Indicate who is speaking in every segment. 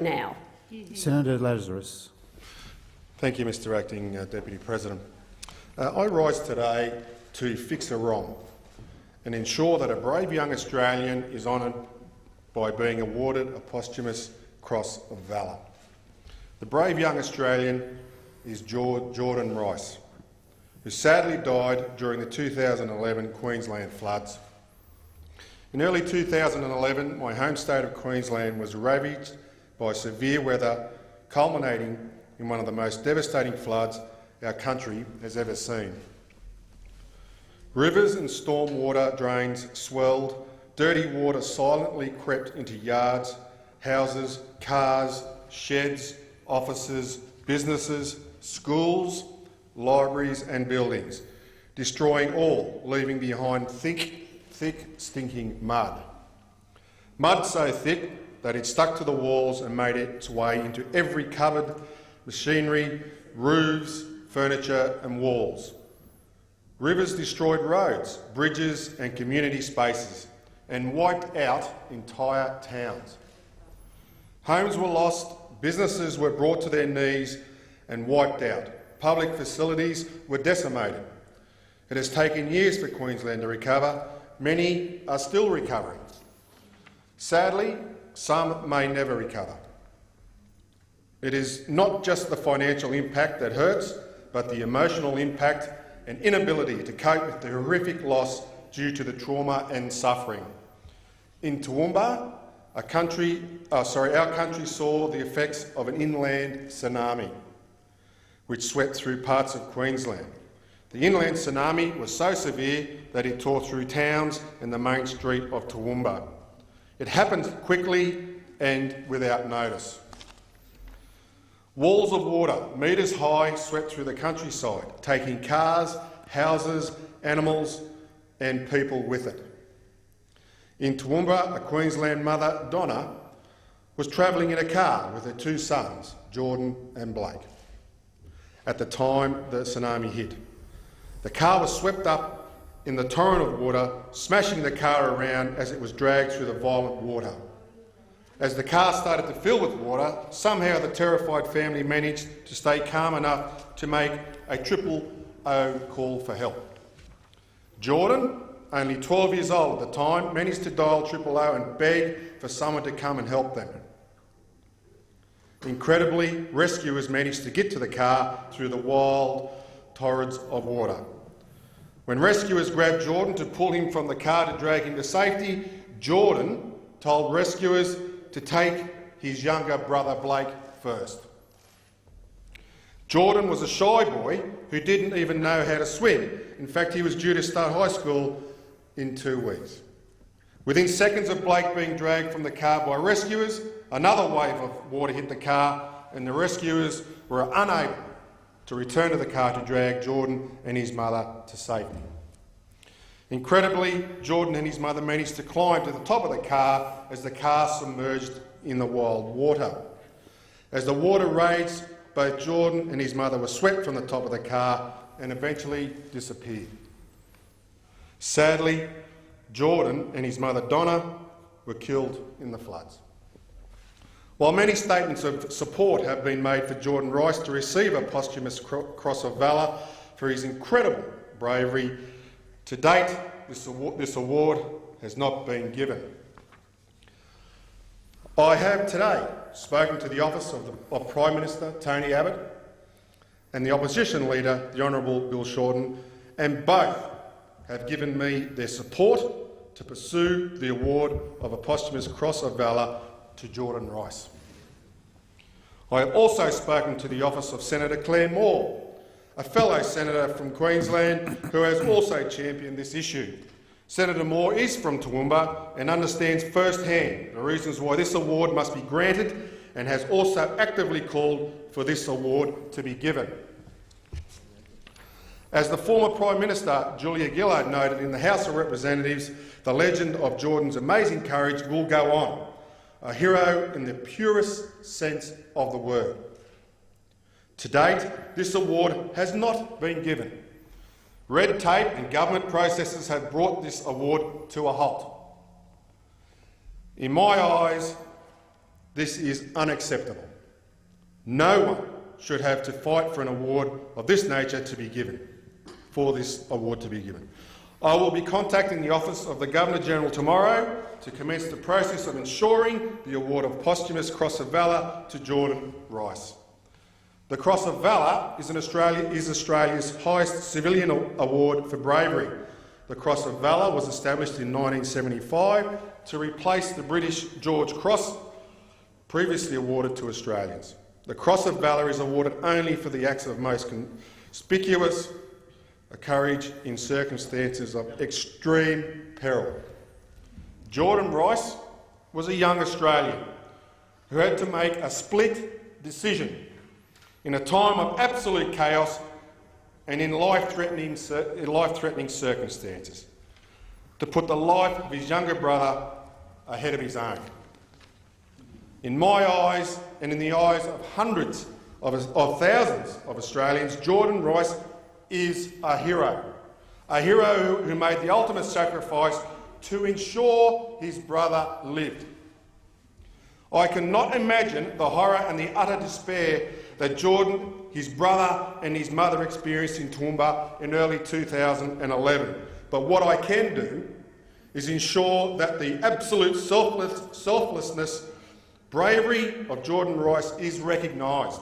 Speaker 1: now.
Speaker 2: Senator Lazarus.
Speaker 3: Thank you, Mr Acting Deputy President. I rise today to fix a wrong and ensure that a brave young Australian is honoured by being awarded a posthumous Cross of Valour. The brave young Australian is Jordan Rice, who sadly died during the 2011 Queensland floods. In early 2011, my home state of Queensland was ravaged by severe weather, culminating in one of the most devastating floods our country has ever seen. Rivers and storm water drains swelled, dirty water silently crept into yards, houses, cars, sheds, offices, businesses, schools, libraries and buildings, destroying all, leaving behind thick, stinking mud. Mud so thick that it stuck to the walls and made its way into every cupboard, machinery, roofs, furniture and walls. Rivers destroyed roads, bridges and community spaces and wiped out entire towns. Homes were lost, businesses were brought to their knees and wiped out. Public facilities were decimated. It has taken years for Queensland to recover. Many are still recovering. Sadly, some may never recover. It is not just the financial impact that hurts, but the emotional impact and inability to cope with the horrific loss due to the trauma and suffering. In Toowoomba, our country saw the effects of an inland tsunami, which swept through parts of Queensland. The inland tsunami was so severe that it tore through towns and the main street of Toowoomba. It happened quickly and without notice. Walls of water, metres high, swept through the countryside, taking cars, houses, animals and people with it. In Toowoomba, a Queensland mother, Donna, was travelling in a car with her two sons, Jordan and Blake, at the time the tsunami hit. The car was swept up in the torrent of water, smashing the car around as it was dragged through the violent water. As the car started to fill with water, somehow the terrified family managed to stay calm enough to make a 000 call for help. Jordan, only 12 years old at the time, managed to dial 000 and beg for someone to come and help them. Incredibly, rescuers managed to get to the car through the wild torrents of water. When rescuers grabbed Jordan to pull him from the car to drag him to safety, Jordan told rescuers to take his younger brother Blake first. Jordan was a shy boy who didn't even know how to swim. In fact, he was due to start high school in 2 weeks. Within seconds of Blake being dragged from the car by rescuers, another wave of water hit the car and the rescuers were unable to return to the car to drag Jordan and his mother to safety. Incredibly, Jordan and his mother managed to climb to the top of the car as the car submerged in the wild water. As the water raged, both Jordan and his mother were swept from the top of the car and eventually disappeared. Sadly, Jordan and his mother Donna were killed in the floods. While many statements of support have been made for Jordan Rice to receive a posthumous Cross of Valour for his incredible bravery, to date this award has not been given. I have today spoken to the office of Prime Minister Tony Abbott and the opposition leader, the Honourable Bill Shorten, and both have given me their support to pursue the award of a posthumous Cross of Valour to Jordan Rice. I have also spoken to the office of Senator Claire Moore, a fellow senator from Queensland who has also championed this issue. Senator Moore is from Toowoomba and understands firsthand the reasons why this award must be granted and has also actively called for this award to be given. As the former Prime Minister, Julia Gillard, noted in the House of Representatives, the legend of Jordan's amazing courage will go on, a hero in the purest sense of the word. To date, this award has not been given. Red tape and government processes have brought this award to a halt. In my eyes, This is unacceptable. No one should have to fight for an award of this nature to be given, for this award to be given. I will be contacting the Office of the Governor-General tomorrow to commence the process of ensuring the award of Posthumous Cross of Valour to Jordan Rice. The Cross of Valour is Australia's highest civilian award for bravery. The Cross of Valour was established in 1975 to replace the British George Cross, previously awarded to Australians. The Cross of Valour is awarded only for the acts of most conspicuous courage in circumstances of extreme peril. Jordan Rice was a young Australian who had to make a split decision in a time of absolute chaos and in life-threatening circumstances, to put the life of his younger brother ahead of his own. In my eyes, and in the eyes of hundreds of thousands of Australians, Jordan Rice is a hero who made the ultimate sacrifice to ensure his brother lived. I cannot imagine the horror and the utter despair that Jordan, his brother and his mother experienced in Toowoomba in early 2011. But what I can do is ensure that the absolute selflessness, bravery of Jordan Rice is recognised.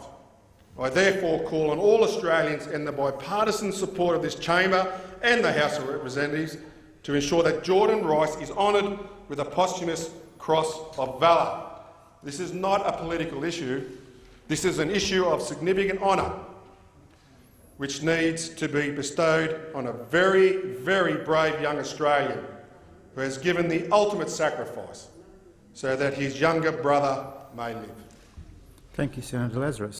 Speaker 3: I therefore call on all Australians and the bipartisan support of this chamber and the House of Representatives to ensure that Jordan Rice is honoured with a posthumous Cross of Valour. This is not a political issue. This is an issue of significant honour which needs to be bestowed on a very, very brave young Australian who has given the ultimate sacrifice so that his younger brother may live.
Speaker 2: Thank you, Senator Lazarus.